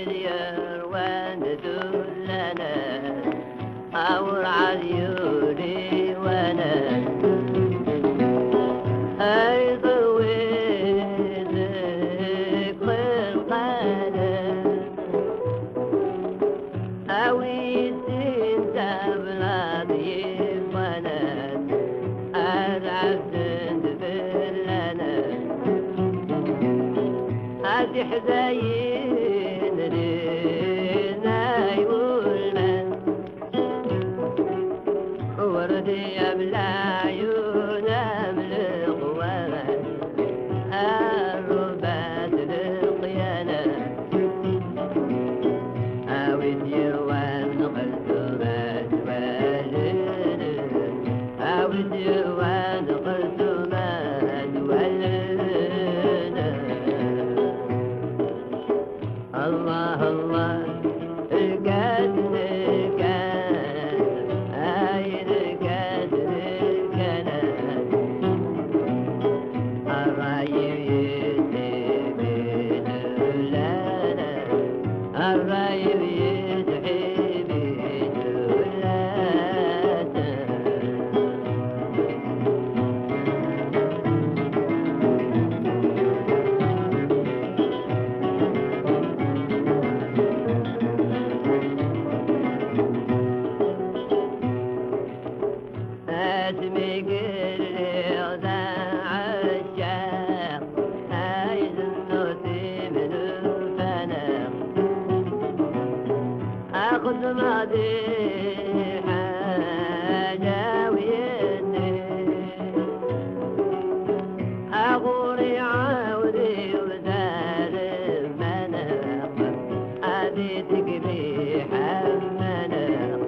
اليروان دلنا أور عاليولي وانا هاي ضويتك بالقلم أوي سنت بلاضي وانا ألعب دبلنا هادي حزاين لينا يولنا وردي أبلع عيونا من القوان الربات للقيانة أوي ديوان قلتمات والد أوي ديوان قلتمات والد الله الله القاتل كان عين القاتل كان الرايب يدعي بدلانا الرايب يدعي بدلانا اسمي قلي ضاع الشاق عايز النوتي من الفناق اخذ ماضي حاجة ويدي اغوري عاودي وزال المناق اديتك بيحا مناق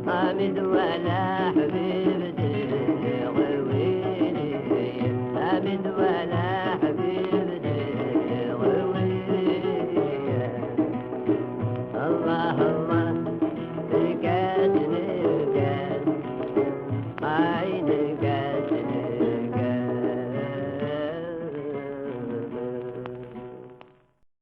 حامد ولا حبيبتي غويني حامد ولا حبيبتي